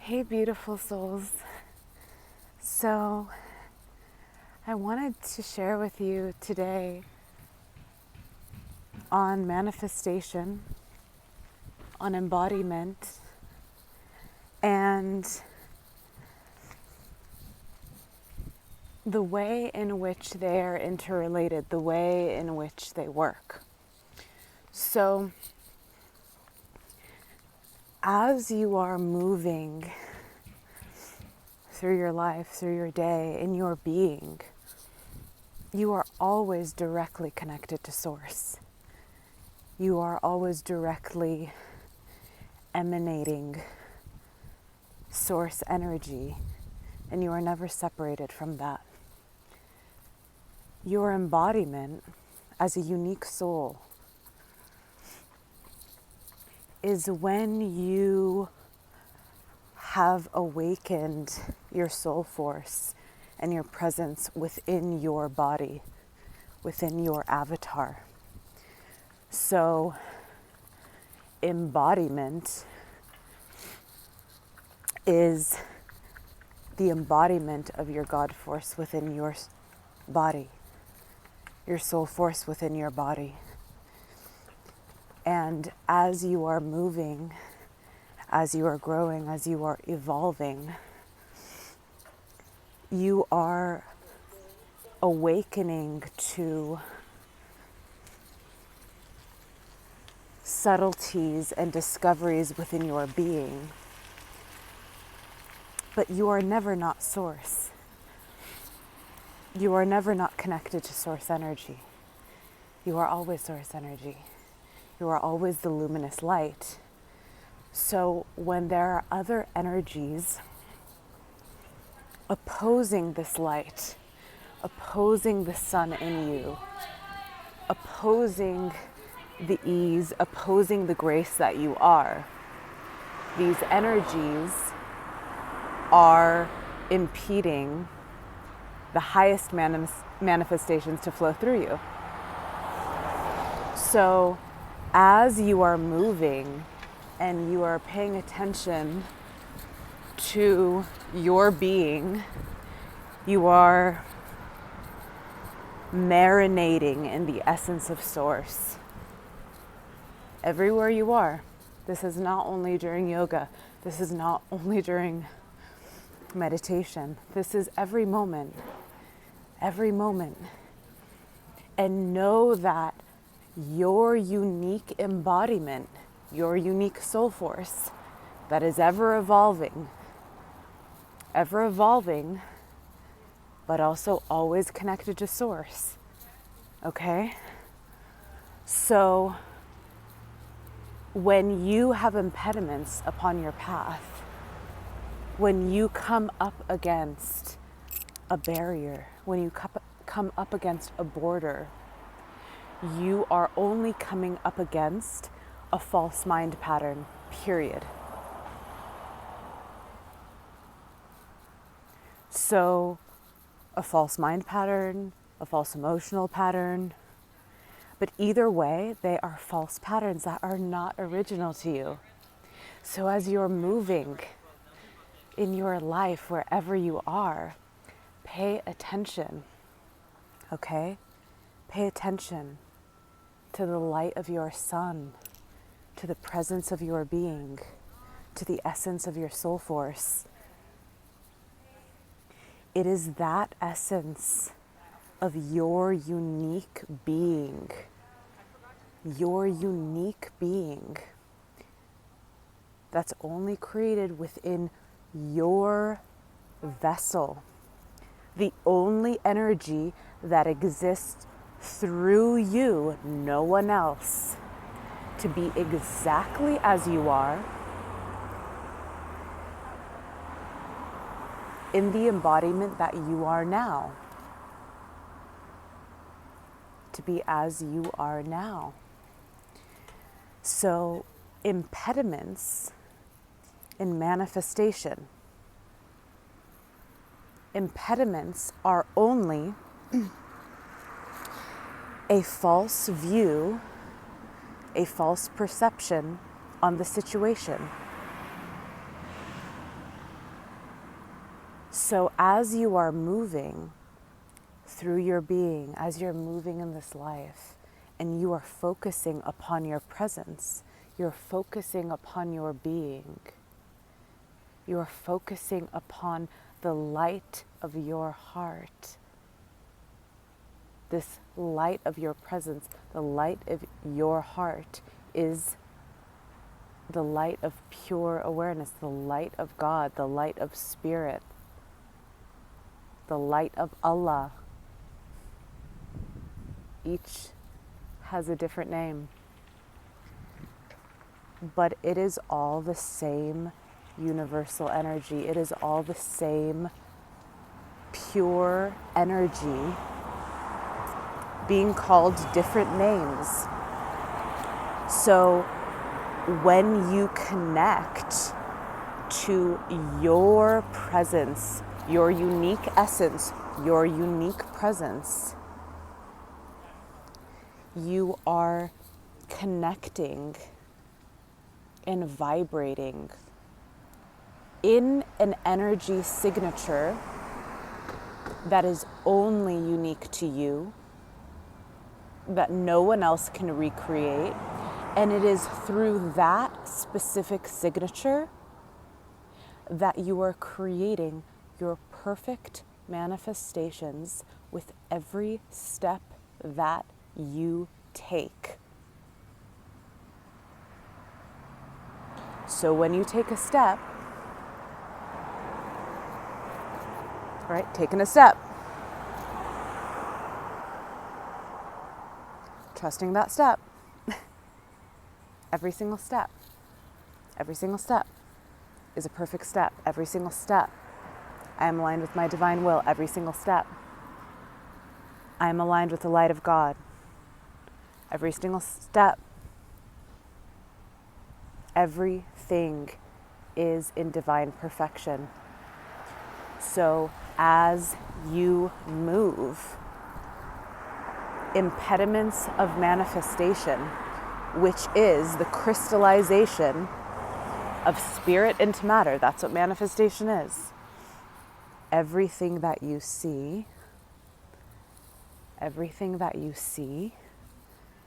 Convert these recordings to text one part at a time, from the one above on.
Hey, beautiful souls. So, I wanted to share with you today on manifestation, on embodiment, and the way in which they are interrelated, the way in which they work. So, as you are moving through your life, through your day, in your being, you are always directly connected to Source. You are always directly emanating Source energy, and you are never separated from that. Your embodiment as a unique soul is when you have awakened your soul force and your presence within your body, within your avatar. So, embodiment is the embodiment of your God force within your body, your soul force within your body. And as you are moving, as you are growing, as you are evolving, you are awakening to subtleties and discoveries within your being. But you are never not Source. You are never not connected to Source energy. You are always Source energy. You are always the luminous light. So when there are other energies opposing this light, opposing the sun in you, opposing the ease, opposing the grace that you are, these energies are impeding the highest manifestations to flow through you. So as you are moving and you are paying attention to your being, you are marinating in the essence of Source. Everywhere you are. This is not only during yoga. This is not only during meditation. This is every moment. Every moment. And know that your unique embodiment, your unique soul force that is ever evolving, but also always connected to Source. Okay? So, when you have impediments upon your path, when you come up against a barrier, when you come up against a border, you are only coming up against a false mind pattern, period. So, a false mind pattern, a false emotional pattern, but either way, they are false patterns that are not original to you. So as you're moving in your life, wherever you are, pay attention, okay? Pay attention to the light of your sun, to the presence of your being, to the essence of your soul force. It is that essence of your unique being, that's only created within your vessel, the only energy that exists through you, no one else, to be exactly as you are, in the embodiment that you are now. To be as you are now. So, impediments in manifestation. Impediments are only a false view, a false perception on the situation. So as you are moving through your being, as you're moving in this life, and you are focusing upon your presence, you're focusing upon your being, you are focusing upon the light of your heart. This light of your presence, the light of your heart, is the light of pure awareness, the light of God, the light of Spirit, the light of Allah. Each has a different name, but it is all the same universal energy. It is all the same pure energy being called different names. So when you connect to your presence, your unique essence, your unique presence, you are connecting and vibrating in an energy signature that is only unique to you, that no one else can recreate. And it is through that specific signature that you are creating your perfect manifestations with every step that you take. So when you take a step, right, taking a step, trusting that step, every single step is a perfect step. Every single step, I am aligned with my divine will. Every single step, I am aligned with the light of God. Every single step, everything is in divine perfection. So as you move, impediments of manifestation, which is the crystallization of spirit into matter, that's what manifestation is. Everything that you see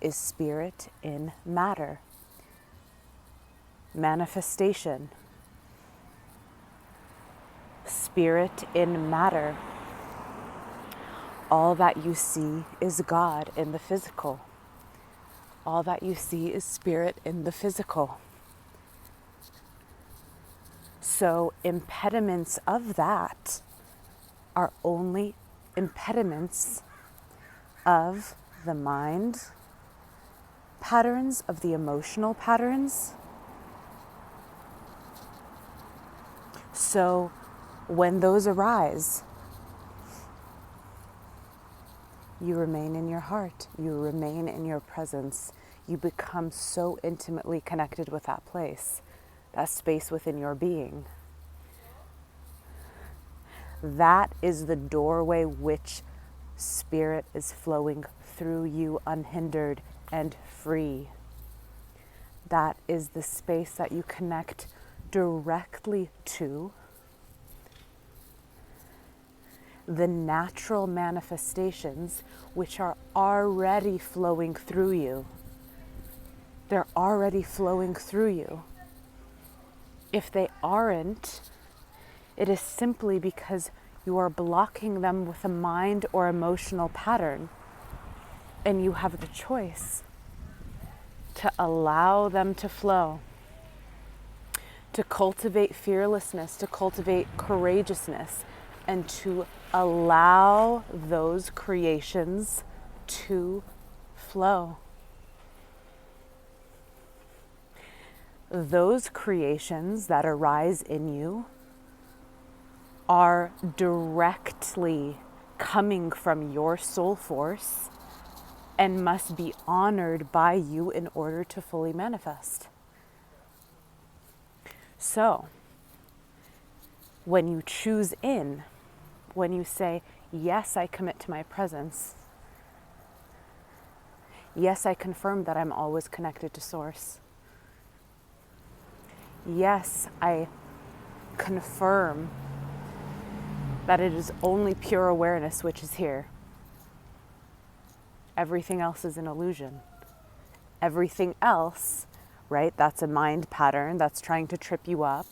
is spirit in matter. Manifestation, spirit in matter. All that you see is God in the physical. All that you see is spirit in the physical. So impediments of that are only impediments of the mind patterns, of the emotional patterns. So when those arise, you remain in your heart, you remain in your presence, you become so intimately connected with that place, that space within your being. That is the doorway which spirit is flowing through you unhindered and free. That is the space that you connect directly to the natural manifestations which are already flowing through you. They're already flowing through you. If they aren't, it is simply because you are blocking them with a mind or emotional pattern, and you have the choice to allow them to flow, to cultivate fearlessness, to cultivate courageousness, and to allow those creations to flow. Those creations that arise in you are directly coming from your soul force and must be honored by you in order to fully manifest. So, when you choose in, when you say, yes, I commit to my presence, yes, I confirm that I'm always connected to Source, yes, I confirm that it is only pure awareness which is here. Everything else is an illusion. Everything else, right? That's a mind pattern that's trying to trip you up.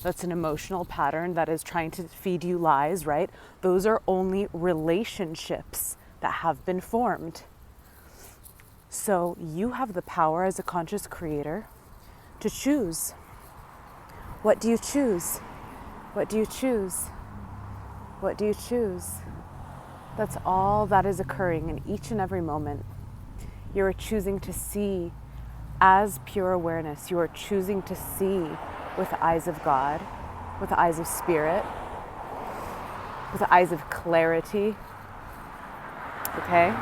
That's an emotional pattern that is trying to feed you lies, right? Those are only relationships that have been formed. So you have the power as a conscious creator to choose. What do you choose? What do you choose? What do you choose? That's all that is occurring in each and every moment. You are choosing to see as pure awareness. You are choosing to see with the eyes of God, with the eyes of spirit, with the eyes of clarity. Okay?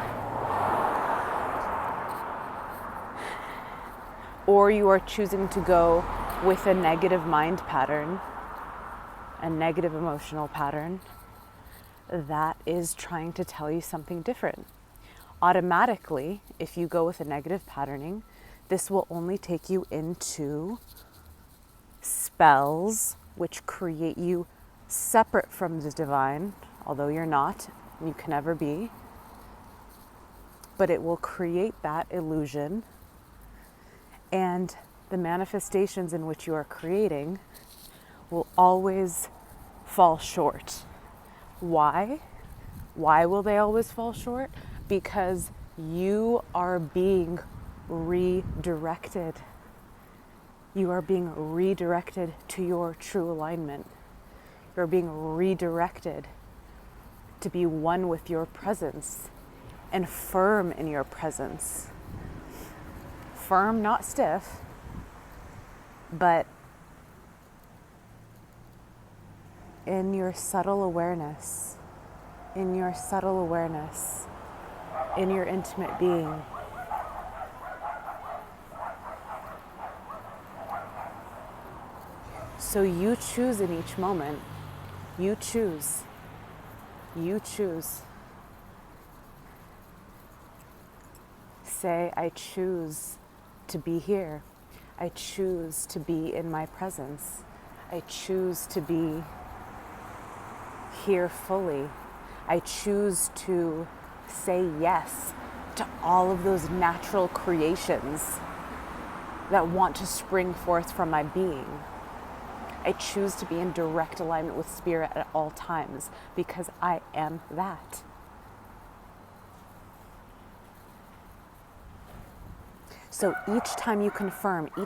Or you are choosing to go with a negative mind pattern, a negative emotional pattern that is trying to tell you something different. Automatically, if you go with a negative patterning, this will only take you into spells which create you separate from the divine, although you're not, you can never be. But it will create that illusion, and the manifestations in which you are creating will always fall short. Why? Why will they always fall short? Because you are being redirected. You are being redirected to your true alignment. You're being redirected to be one with your presence and firm in your presence. Firm, not stiff, but in your subtle awareness, in your subtle awareness, in your intimate being. So you choose in each moment. You choose. You choose. Say, I choose to be here. I choose to be in my presence. I choose to be here fully. I choose to say yes to all of those natural creations that want to spring forth from my being. I choose to be in direct alignment with spirit at all times because I am that. So each time you confirm, you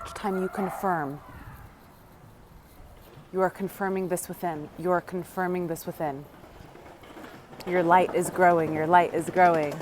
are confirming this within. You are confirming this within. Your light is growing. Your light is growing.